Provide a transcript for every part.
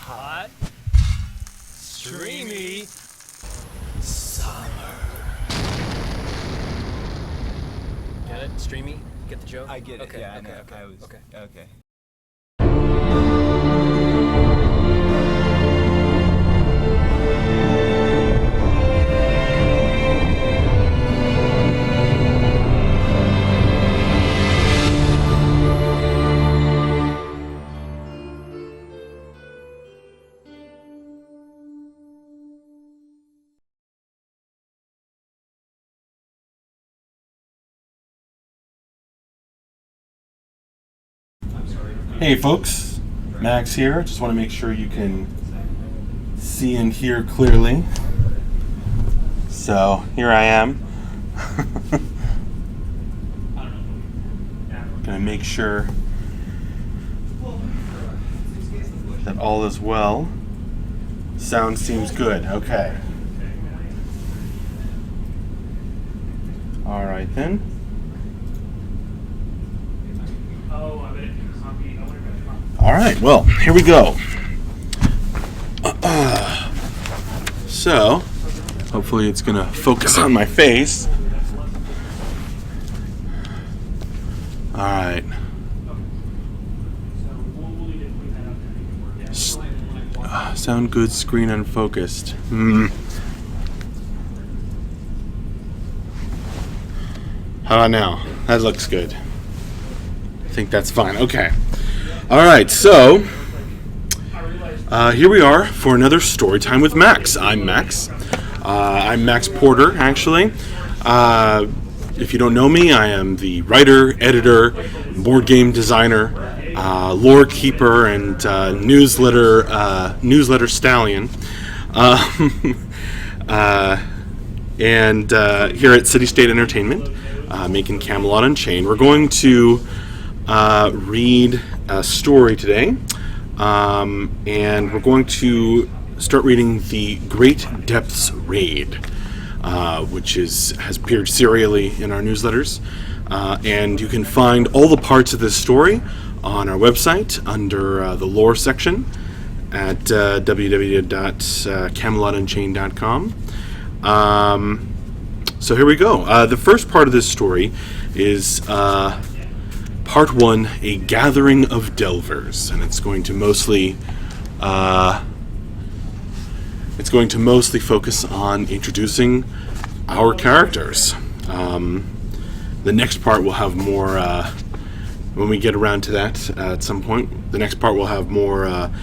hot, streamy summer. Get it? Streamy? Get the joke? I get it. Okay, Yeah, okay, I know. okay, I was okay. okay. Hey folks, Max here. Just want to make sure you can see and hear clearly. So here I am. Gonna make sure that all is well. Sound seems good. Okay. All right then. All right, well, here we go. So, hopefully it's going to focus on my face. All right. Sound good, screen unfocused. How about now? That looks good. I think that's fine. Okay. All right, so here we are for another story time with Max. I'm Max. I'm Max Porter, actually. If you don't know me, I am the writer, editor, board game designer, lore keeper, and newsletter stallion. And here at City State Entertainment, making Camelot Unchained, we're going to read a story today, and we're going to start reading the Great Depths Raid, which has appeared serially in our newsletters, and you can find all the parts of this story on our website under the lore section at www.camelotunchained.com. So here we go. The first part of this story is Part 1, A Gathering of Delvers, and it's going to mostly focus on introducing our characters. The next part will have more, when we get around to that at some point, the next part will have more of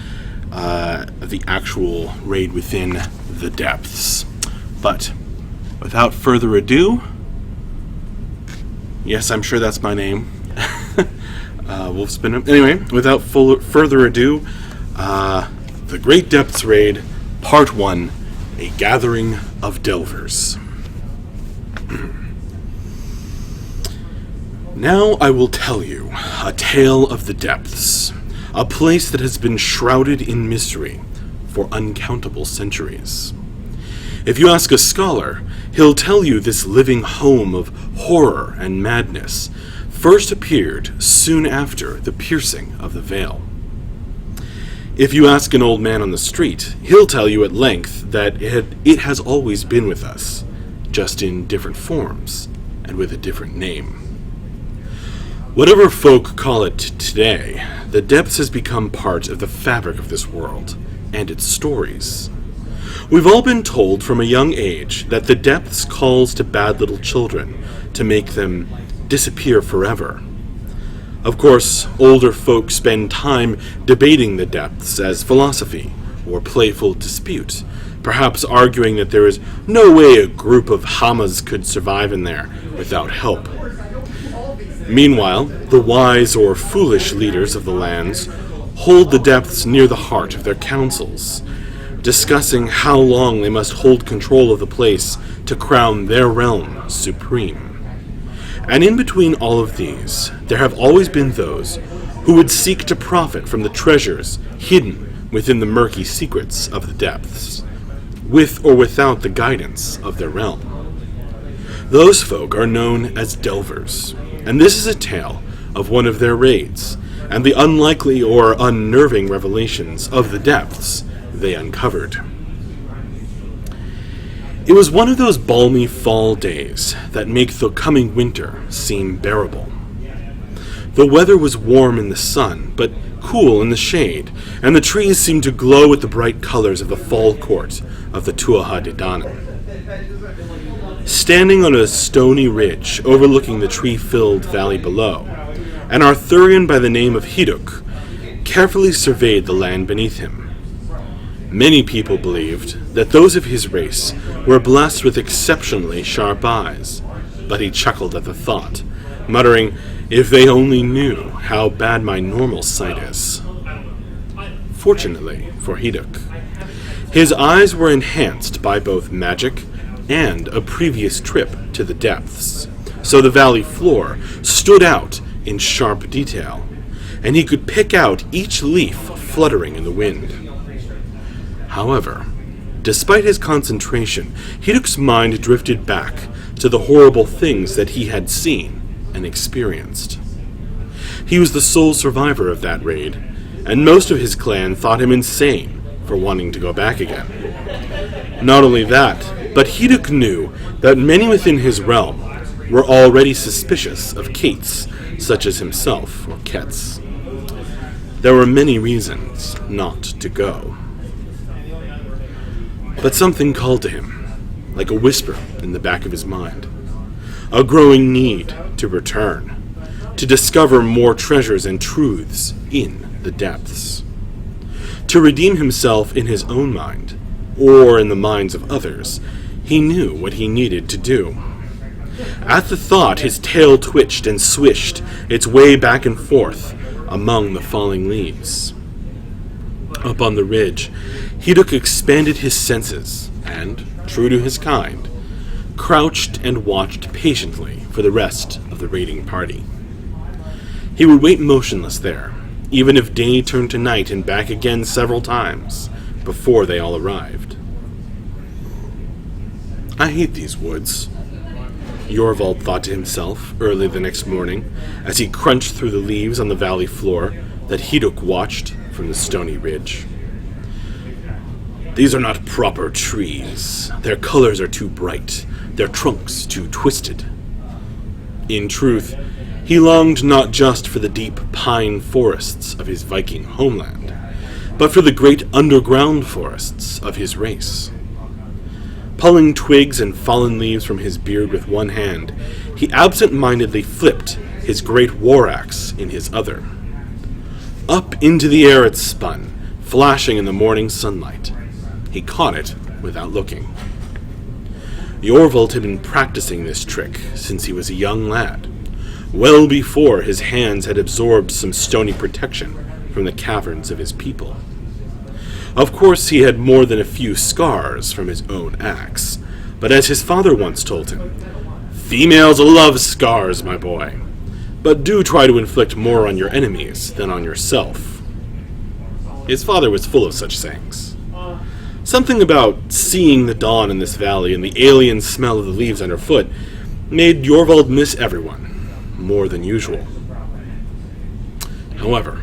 the actual raid within the depths. But without further ado, yes, I'm sure that's my name. We'll spin it. Anyway, without further ado, The Great Depths Raid, Part 1, A Gathering of Delvers. Now I will tell you a tale of the depths, a place that has been shrouded in mystery for uncountable centuries. If you ask a scholar, he'll tell you this living home of horror and madness first appeared soon after the piercing of the veil. If you ask an old man on the street, he'll tell you at length that it has always been with us, just in different forms and with a different name. Whatever folk call it today, the depths has become part of the fabric of this world and its stories. We've all been told from a young age that the depths calls to bad little children to make them disappear forever. Of course, older folk spend time debating the depths as philosophy or playful dispute, perhaps arguing that there is no way a group of Hamas could survive in there without help. Meanwhile, the wise or foolish leaders of the lands hold the depths near the heart of their councils, discussing how long they must hold control of the place to crown their realm supreme. And in between all of these, there have always been those who would seek to profit from the treasures hidden within the murky secrets of the depths, with or without the guidance of their realm. Those folk are known as Delvers, and this is a tale of one of their raids, and the unlikely or unnerving revelations of the depths they uncovered. It was one of those balmy fall days that make the coming winter seem bearable. The weather was warm in the sun, but cool in the shade, and the trees seemed to glow with the bright colors of the fall court of the Tuatha De Danann. Standing on a stony ridge overlooking the tree-filled valley below, an Arthurian by the name of Hajduk carefully surveyed the land beneath him. Many people believed that those of his race were blessed with exceptionally sharp eyes, but he chuckled at the thought, muttering, "If they only knew how bad my normal sight is." Fortunately for Hajduk, his eyes were enhanced by both magic and a previous trip to the depths, so the valley floor stood out in sharp detail, and he could pick out each leaf fluttering in the wind. However, despite his concentration, Hajduk's mind drifted back to the horrible things that he had seen and experienced. He was the sole survivor of that raid, and most of his clan thought him insane for wanting to go back again. Not only that, but Hajduk knew that many within his realm were already suspicious of Kates, such as himself or Ketz. There were many reasons not to go. But something called to him, like a whisper in the back of his mind. A growing need to return, to discover more treasures and truths in the depths. To redeem himself in his own mind, or in the minds of others, he knew what he needed to do. At the thought, his tail twitched and swished its way back and forth among the falling leaves. Up on the ridge, Hajduk expanded his senses and, true to his kind, crouched and watched patiently for the rest of the raiding party. He would wait motionless there, even if day turned to night and back again several times before they all arrived. "I hate these woods," Yorvald thought to himself early the next morning as he crunched through the leaves on the valley floor that Hajduk watched from the stony ridge. "These are not proper trees. Their colors are too bright, their trunks too twisted." In truth, he longed not just for the deep pine forests of his Viking homeland, but for the great underground forests of his race. Pulling twigs and fallen leaves from his beard with one hand, he absent-mindedly flipped his great war axe in his other. Up into the air it spun, flashing in the morning sunlight. He caught it without looking. Yorvald had been practicing this trick since he was a young lad, well before his hands had absorbed some stony protection from the caverns of his people. Of course, he had more than a few scars from his own axe, but as his father once told him, "Females love scars, my boy, but do try to inflict more on your enemies than on yourself." His father was full of such sayings. Something about seeing the dawn in this valley and the alien smell of the leaves underfoot made Yorvald miss everyone, more than usual. However,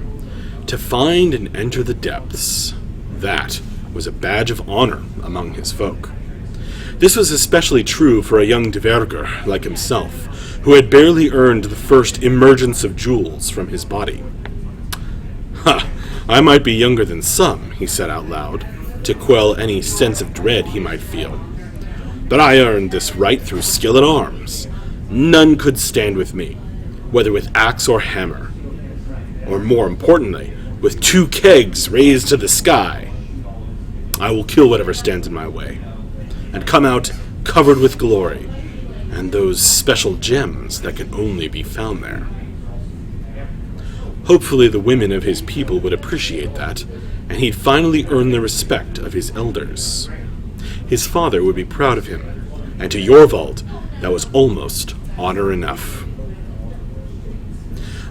to find and enter the depths, that was a badge of honor among his folk. This was especially true for a young Dvergr like himself, who had barely earned the first emergence of jewels from his body. "Ha! I might be younger than some," he said out loud, to quell any sense of dread he might feel. "But I earned this right through skill at arms. None could stand with me, whether with axe or hammer, or more importantly, with 2 kegs raised to the sky. I will kill whatever stands in my way, and come out covered with glory, and those special gems that can only be found there." Hopefully the women of his people would appreciate that, and he'd finally earn the respect of his elders. His father would be proud of him, and to Yorvald, that was almost honor enough.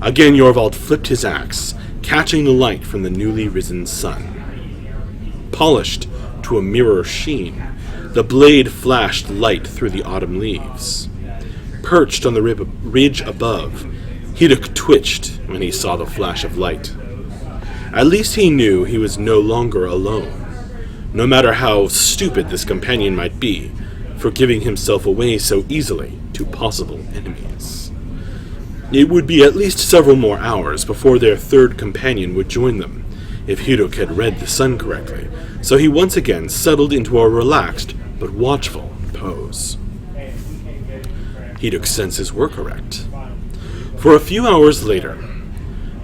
Again Yorvald flipped his axe, catching the light from the newly risen sun. Polished to a mirror sheen, the blade flashed light through the autumn leaves. Perched on the ridge above, Hajduk twitched when he saw the flash of light. At least he knew he was no longer alone, no matter how stupid this companion might be for giving himself away so easily to possible enemies. It would be at least several more hours before their third companion would join them, if Hajduk had read the sun correctly, so he once again settled into a relaxed but watchful pose. Hajduk's senses were correct. For a few hours later,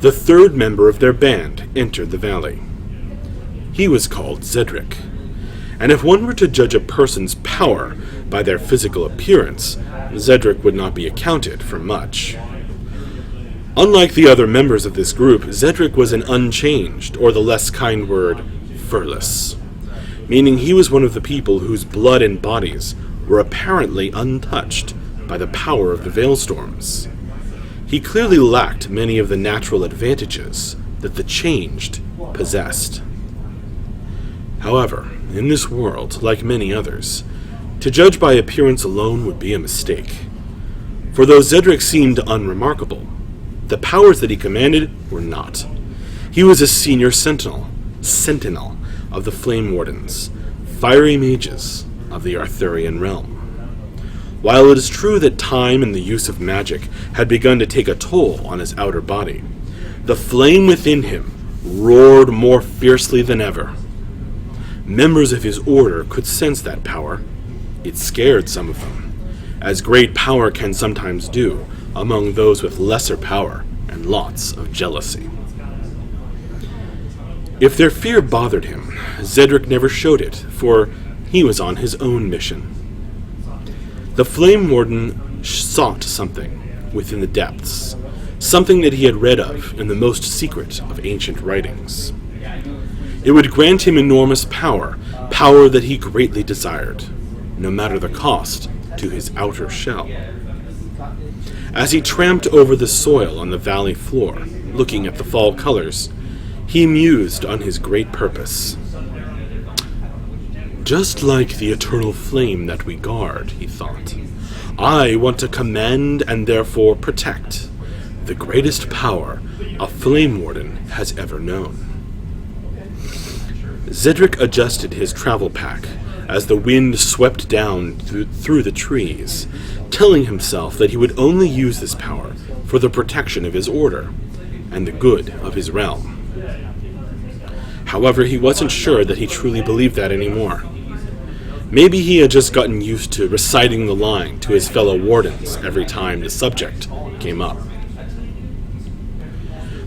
the third member of their band entered the valley. He was called Zedrick, and if one were to judge a person's power by their physical appearance, Zedrick would not be accounted for much. Unlike the other members of this group, Zedrick was an unchanged, or the less kind word, furless, meaning he was one of the people whose blood and bodies were apparently untouched by the power of the Veilstorms. He clearly lacked many of the natural advantages that the changed possessed. However, in this world, like many others, to judge by appearance alone would be a mistake. For though Zedrick seemed unremarkable, the powers that he commanded were not. He was a senior sentinel of the Flame Wardens, fiery mages of the Arthurian realm. While it is true that time and the use of magic had begun to take a toll on his outer body, the flame within him roared more fiercely than ever. Members of his order could sense that power. It scared some of them, as great power can sometimes do among those with lesser power and lots of jealousy. If their fear bothered him, Zedrick never showed it, for he was on his own mission. The Flame Warden sought something within the depths, something that he had read of in the most secret of ancient writings. It would grant him enormous power that he greatly desired, no matter the cost to his outer shell. As he tramped over the soil on the valley floor, looking at the fall colors, he mused on his great purpose. Just like the eternal flame that we guard, he thought, I want to command and therefore protect the greatest power a Flame Warden has ever known. Zedrick adjusted his travel pack as the wind swept down through the trees, telling himself that he would only use this power for the protection of his order and the good of his realm. However, he wasn't sure that he truly believed that anymore. Maybe he had just gotten used to reciting the line to his fellow wardens every time the subject came up.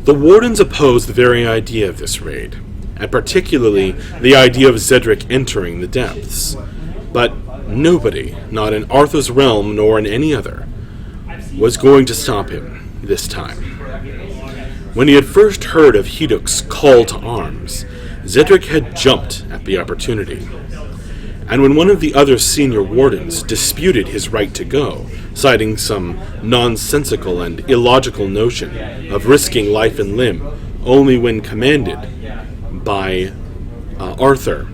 The wardens opposed the very idea of this raid, and particularly the idea of Zedrick entering the depths. But nobody, not in Arthur's realm nor in any other, was going to stop him this time. When he had first heard of Hajduk's call to arms, Zedrick had jumped at the opportunity. And when one of the other senior wardens disputed his right to go, citing some nonsensical and illogical notion of risking life and limb only when commanded by Arthur,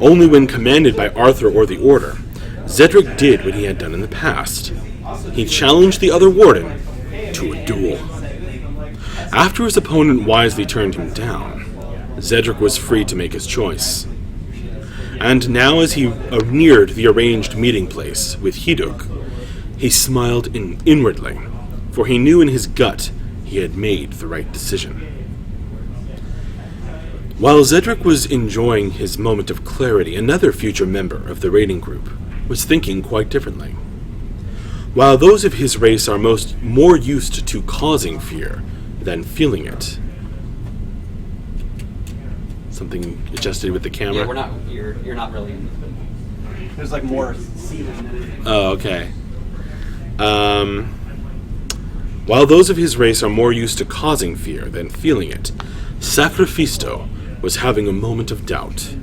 only when commanded by Arthur or the Order, Zedrick did what he had done in the past. He challenged the other warden to a duel. After his opponent wisely turned him down, Zedrick was free to make his choice. And now as he neared the arranged meeting place with Hajduk, he smiled inwardly, for he knew in his gut he had made the right decision. While Zedrick was enjoying his moment of clarity, another future member of the raiding group was thinking quite differently. While those of his race are more used to causing fear than feeling it. Something adjusted with the camera? Yeah, you're not really in this, but there's like more ceiling than anything. Oh, okay. While those of his race are more used to causing fear than feeling it, Sacrifisto was having a moment of doubt.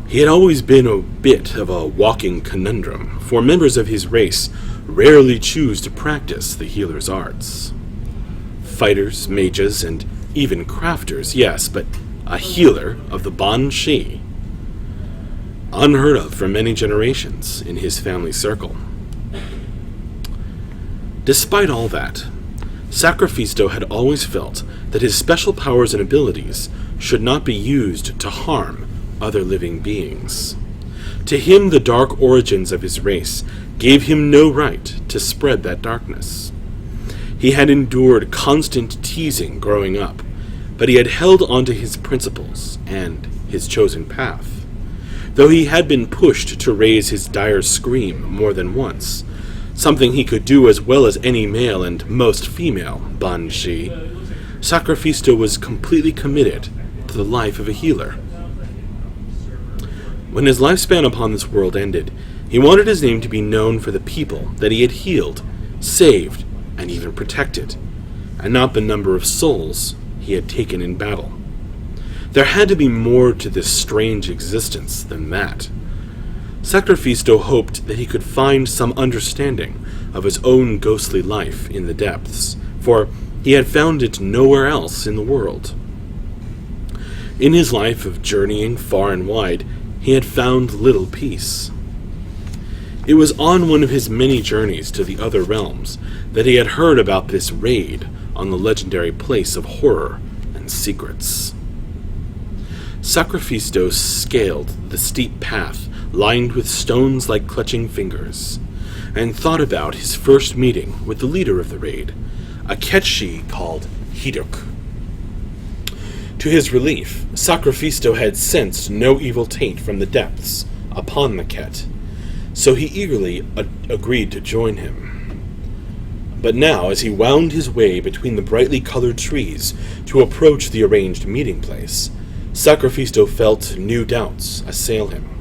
He had always been a bit of a walking conundrum, for members of his race rarely choose to practice the healer's arts. Fighters, mages, and even crafters, yes, but a healer of the Ban Shi. Unheard of for many generations in his family circle. Despite all that, Sacrifisto had always felt that his special powers and abilities should not be used to harm other living beings. To him, the dark origins of his race gave him no right to spread that darkness. He had endured constant teasing growing up, but he had held onto his principles and his chosen path. Though he had been pushed to raise his dire scream more than once, something he could do as well as any male and most female banshee, Sacrifisto was completely committed to the life of a healer. When his lifespan upon this world ended, he wanted his name to be known for the people that he had healed, saved, and even protected, and not the number of souls he had taken in battle. There had to be more to this strange existence than that. Sacrifisto hoped that he could find some understanding of his own ghostly life in the depths, for he had found it nowhere else in the world. In his life of journeying far and wide, he had found little peace. It was on one of his many journeys to the other realms that he had heard about this raid on the legendary place of horror and secrets. Sacrifisto scaled the steep path lined with stones like clutching fingers, and thought about his first meeting with the leader of the raid, a Ketchi called Hajduk. To his relief, Sacrifisto had sensed no evil taint from the depths upon the Ket, so he eagerly agreed to join him. But now, as he wound his way between the brightly colored trees to approach the arranged meeting place, Sacrifisto felt new doubts assail him.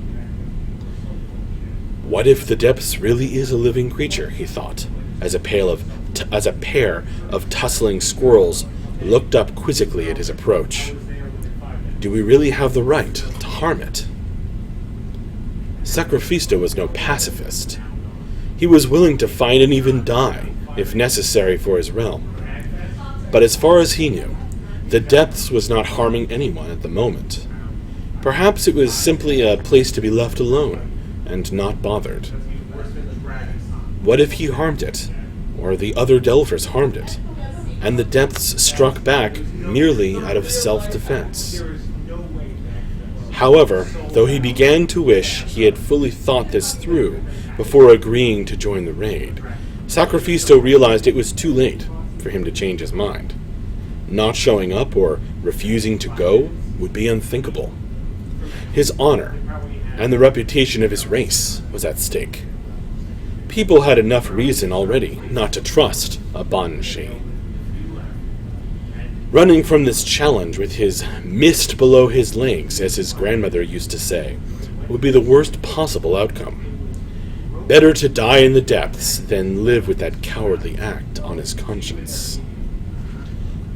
What if the depths really is a living creature, he thought, as a pair of tussling squirrels looked up quizzically at his approach. Do we really have the right to harm it? Sacrifisto was no pacifist. He was willing to fight and even die, if necessary for his realm. But as far as he knew, the depths was not harming anyone at the moment. Perhaps it was simply a place to be left alone and not bothered. What if he harmed it, or the other Delvers harmed it, and the depths struck back merely out of self-defense? However, though he began to wish he had fully thought this through before agreeing to join the raid, Sacrifisto realized it was too late for him to change his mind. Not showing up or refusing to go would be unthinkable. His honor and the reputation of his race was at stake. People had enough reason already not to trust a banshee. Running from this challenge with his mist below his legs, as his grandmother used to say, would be the worst possible outcome. Better to die in the depths than live with that cowardly act on his conscience.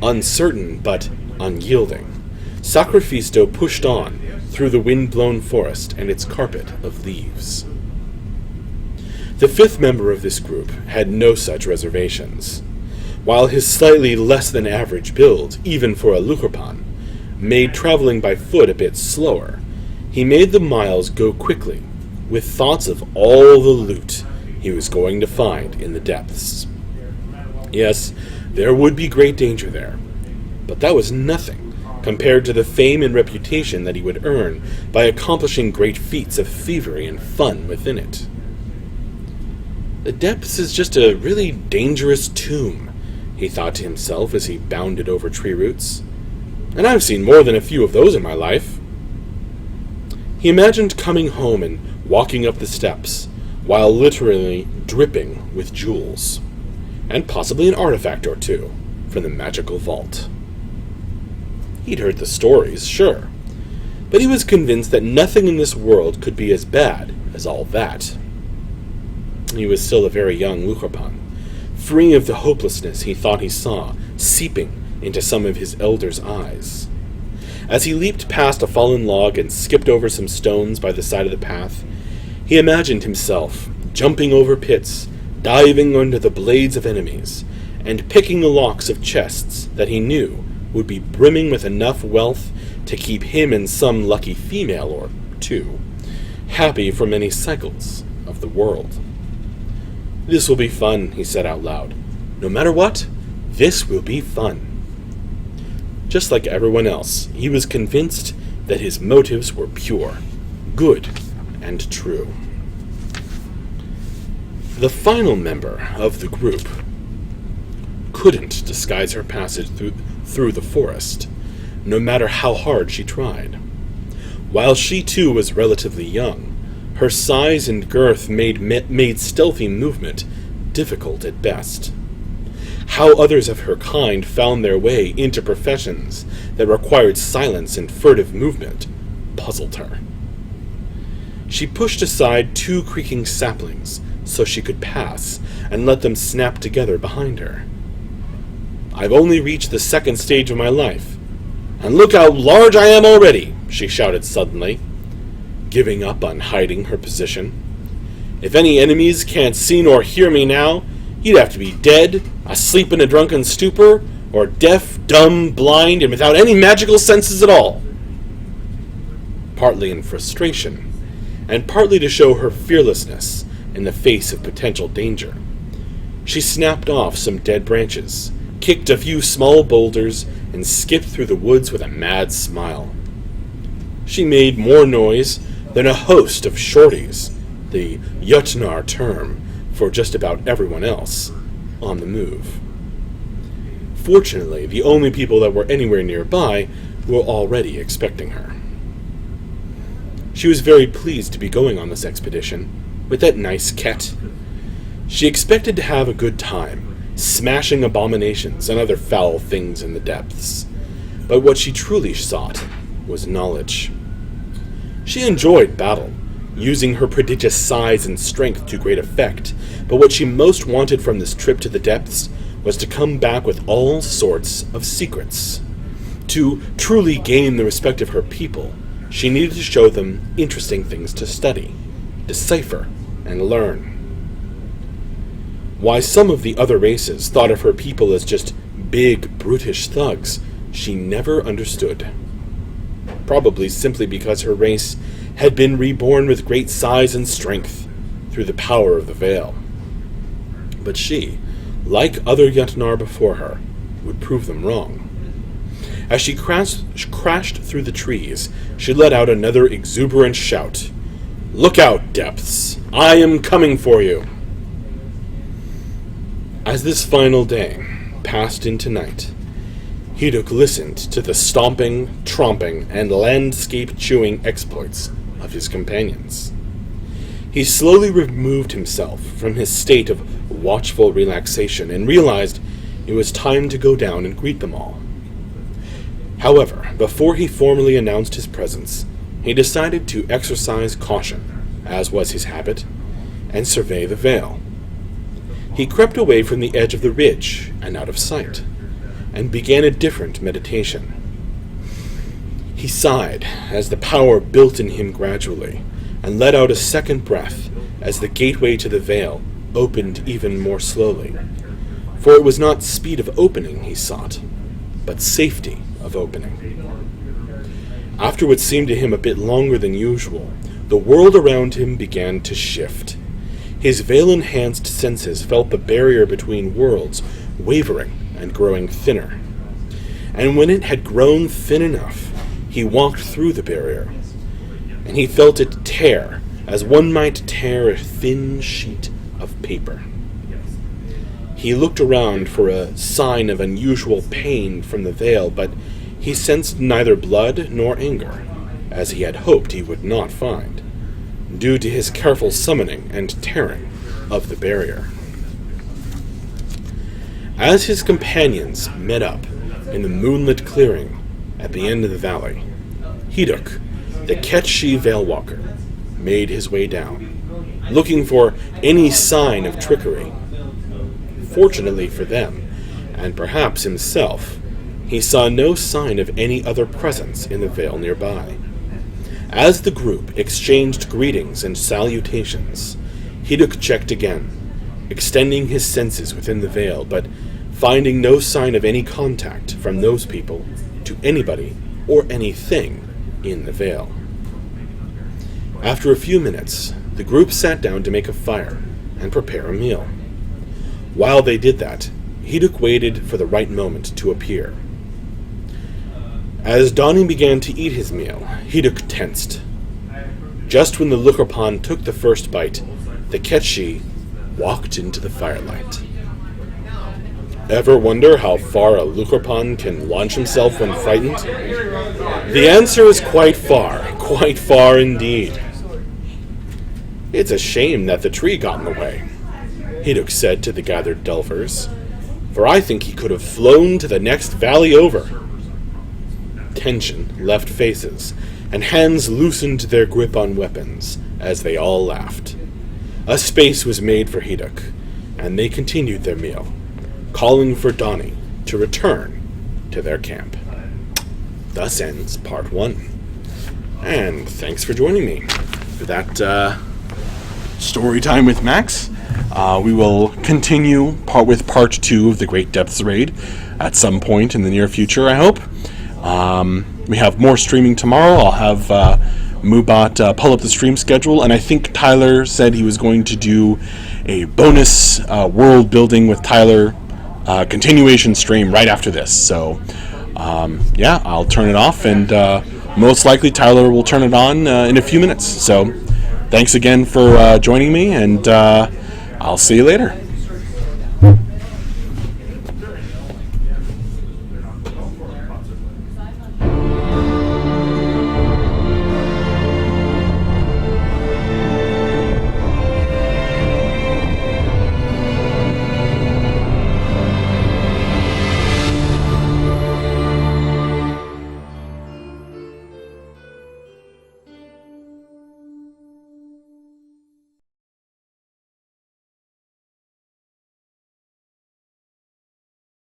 Uncertain but unyielding, Sacrifisto pushed on through the wind-blown forest and its carpet of leaves. The fifth member of this group had no such reservations. While his slightly less than average build, even for a Lukerpan, made traveling by foot a bit slower, he made the miles go quickly, with thoughts of all the loot he was going to find in the depths. Yes, there would be great danger there, but that was nothing compared to the fame and reputation that he would earn by accomplishing great feats of thievery and fun within it. The depths is just a really dangerous tomb, he thought to himself as he bounded over tree roots. And I've seen more than a few of those in my life. He imagined coming home and walking up the steps, while literally dripping with jewels, and possibly an artifact or two from the magical vault. He'd heard the stories, sure, but he was convinced that nothing in this world could be as bad as all that. He was still a very young Lukerpan, free of the hopelessness he thought he saw seeping into some of his elders' eyes. As he leaped past a fallen log and skipped over some stones by the side of the path, he imagined himself jumping over pits, diving under the blades of enemies, and picking the locks of chests that he knew would be brimming with enough wealth to keep him and some lucky female or two happy for many cycles of the world. "This will be fun," he said out loud. "No matter what, this will be fun." Just like everyone else, he was convinced that his motives were pure, good, and true. The final member of the group couldn't disguise her passage through the forest, no matter how hard she tried. While she too was relatively young, her size and girth made stealthy movement difficult at best. How others of her kind found their way into professions that required silence and furtive movement puzzled her. She pushed aside 2 creaking saplings so she could pass and let them snap together behind her. "I've only reached the 2nd stage of my life, and look how large I am already," she shouted suddenly, giving up on hiding her position. "If any enemies can't see nor hear me now, you'd have to be dead, asleep in a drunken stupor, or deaf, dumb, blind, and without any magical senses at all." Partly in frustration, and partly to show her fearlessness in the face of potential danger, she snapped off some dead branches, kicked a few small boulders, and skipped through the woods with a mad smile. She made more noise than a host of shorties, the Yutnar term for just about everyone else, on the move. Fortunately, the only people that were anywhere nearby were already expecting her. She was very pleased to be going on this expedition, with that nice Ket. She expected to have a good time, smashing abominations and other foul things in the depths, but what she truly sought was knowledge. She enjoyed battle, using her prodigious size and strength to great effect, but what she most wanted from this trip to the depths was to come back with all sorts of secrets. To truly gain the respect of her people, she needed to show them interesting things to study, decipher, and learn. Why some of the other races thought of her people as just big, brutish thugs, she never understood. Probably simply because her race had been reborn with great size and strength through the power of the veil. But she, like other Yutnar before her, would prove them wrong. As she crashed through the trees, she let out another exuberant shout. "Look out, depths! I am coming for you!" As this final day passed into night, Hajduk listened to the stomping, tromping, and landscape-chewing exploits of his companions. He slowly removed himself from his state of watchful relaxation and realized it was time to go down and greet them all. However, before he formally announced his presence, he decided to exercise caution, as was his habit, and survey the vale. He crept away from the edge of the ridge and out of sight, and began a different meditation. He sighed as the power built in him gradually, and let out a second breath as the gateway to the vale opened even more slowly. For it was not speed of opening he sought, but safety of opening. After what seemed to him a bit longer than usual, the world around him began to shift. His veil-enhanced senses felt the barrier between worlds wavering and growing thinner. And when it had grown thin enough, he walked through the barrier, and he felt it tear as one might tear a thin sheet of paper. He looked around for a sign of unusual pain from the veil, but he sensed neither blood nor anger, as he had hoped he would not find, due to his careful summoning and tearing of the barrier. As his companions met up in the moonlit clearing at the end of the valley, Hajduk, the Ketshi Veilwalker, made his way down, looking for any sign of trickery. Fortunately for them, and perhaps himself, he saw no sign of any other presence in the vale nearby. As the group exchanged greetings and salutations, Hajduk checked again, extending his senses within the veil, but finding no sign of any contact from those people to anybody or anything in the veil. After a few minutes, the group sat down to make a fire and prepare a meal. While they did that, Hajduk waited for the right moment to appear. As Donnie began to eat his meal, Hajduk tensed. Just when the Lukropan took the first bite, the Ketchi walked into the firelight. Ever wonder how far a Lukropan can launch himself when frightened? The answer is quite far indeed. It's a shame that the tree got in the way, Hajduk said to the gathered Delvers, for I think he could have flown to the next valley over. Tension left faces, and hands loosened their grip on weapons as they all laughed. A space was made for Hajduk, and they continued their meal, calling for Donnie to return to their camp. Thus ends part 1. And thanks for joining me for that story time with Max. We will continue with part 2 of the Great Depths Raid at some point in the near future, I hope. We have more streaming tomorrow. I'll have Moobot pull up the stream schedule, and I think Tyler said he was going to do a bonus world building with Tyler continuation stream right after this. So, yeah, I'll turn it off, and most likely Tyler will turn it on in a few minutes. So, thanks again for joining me, and I'll see you later.